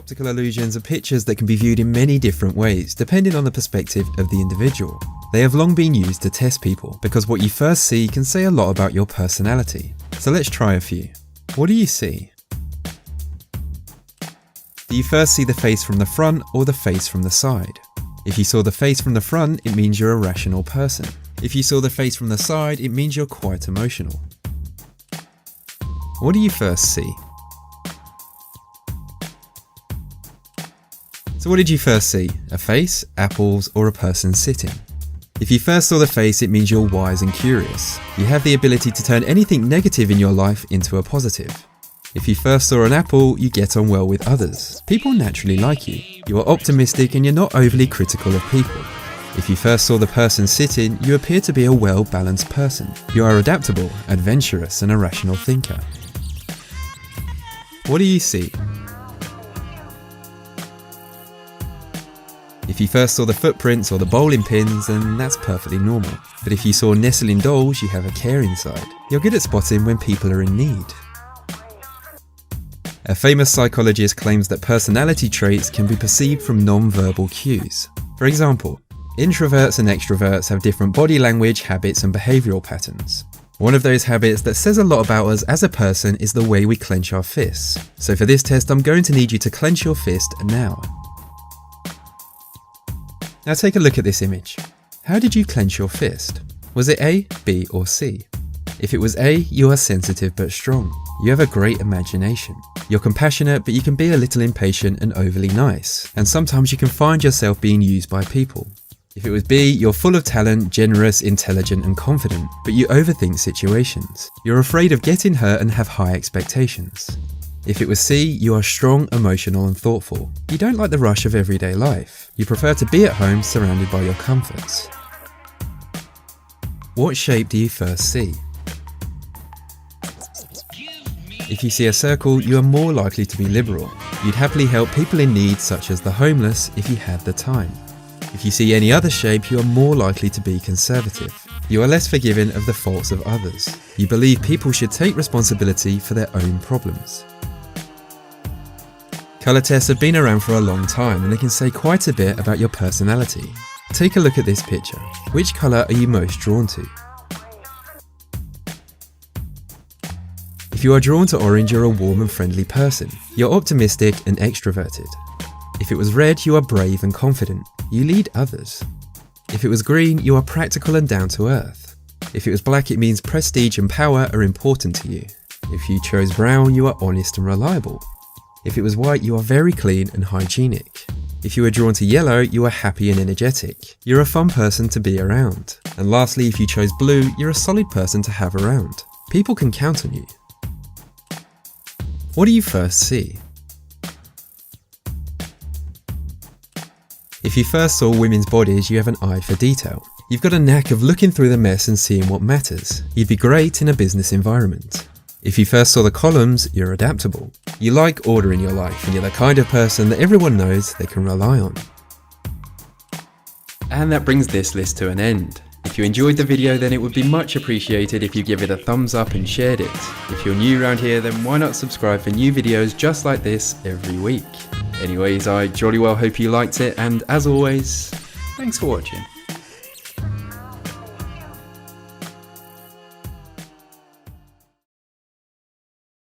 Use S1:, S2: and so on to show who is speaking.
S1: Optical illusions are pictures that can be viewed in many different ways, depending on the perspective of the individual. They have long been used to test people, because what you first see can say a lot about your personality. So let's try a few. What do you see? Do you first see the face from the front or the face from the side? If you saw the face from the front, it means you're a rational person. If you saw the face from the side, it means you're quite emotional. What do you first see? So what did you first see? A face, apples, or a person sitting? If you first saw the face, it means you're wise and curious. You have the ability to turn anything negative in your life into a positive. If you first saw an apple, you get on well with others. People naturally like you. You are optimistic and you're not overly critical of people. If you first saw the person sitting, you appear to be a well-balanced person. You are adaptable, adventurous, and a rational thinker. What do you see? If you first saw the footprints or the bowling pins, then that's perfectly normal. But if you saw nestling dolls, you have a caring side. You're good at spotting when people are in need. A famous psychologist claims that personality traits can be perceived from non-verbal cues. For example, introverts and extroverts have different body language, habits, and behavioural patterns. One of those habits that says a lot about us as a person is the way we clench our fists. So for this test, I'm going to need you to clench your fist now. Now take a look at this image. How did you clench your fist? Was it A, B, or C? If it was A, you are sensitive but strong. You have a great imagination. You're compassionate, but you can be a little impatient and overly nice. And sometimes you can find yourself being used by people. If it was B, you're full of talent, generous, intelligent, and confident, but you overthink situations. You're afraid of getting hurt and have high expectations. If it was C, you are strong, emotional, and thoughtful. You don't like the rush of everyday life. You prefer to be at home surrounded by your comforts. What shape do you first see? If you see a circle, you are more likely to be liberal. You'd happily help people in need, such as the homeless, if you had the time. If you see any other shape, you are more likely to be conservative. You are less forgiving of the faults of others. You believe people should take responsibility for their own problems. Colour tests have been around for a long time and they can say quite a bit about your personality. Take a look at this picture. Which colour are you most drawn to? If you are drawn to orange, you're a warm and friendly person. You're optimistic and extroverted. If it was red, you are brave and confident. You lead others. If it was green, you are practical and down to earth. If it was black, it means prestige and power are important to you. If you chose brown, you are honest and reliable. If it was white, you are very clean and hygienic. If you were drawn to yellow, you are happy and energetic. You're a fun person to be around. And lastly, if you chose blue, you're a solid person to have around. People can count on you. What do you first see? If you first saw women's bodies, you have an eye for detail. You've got a knack of looking through the mess and seeing what matters. You'd be great in a business environment. If you first saw the columns, you're adaptable. You like order in your life and you're the kind of person that everyone knows they can rely on. And that brings this list to an end. If you enjoyed the video, then it would be much appreciated if you give it a thumbs up and shared it. If you're new around here, then why not subscribe for new videos just like this every week? Anyways, I jolly well hope you liked it, and as always, thanks for watching.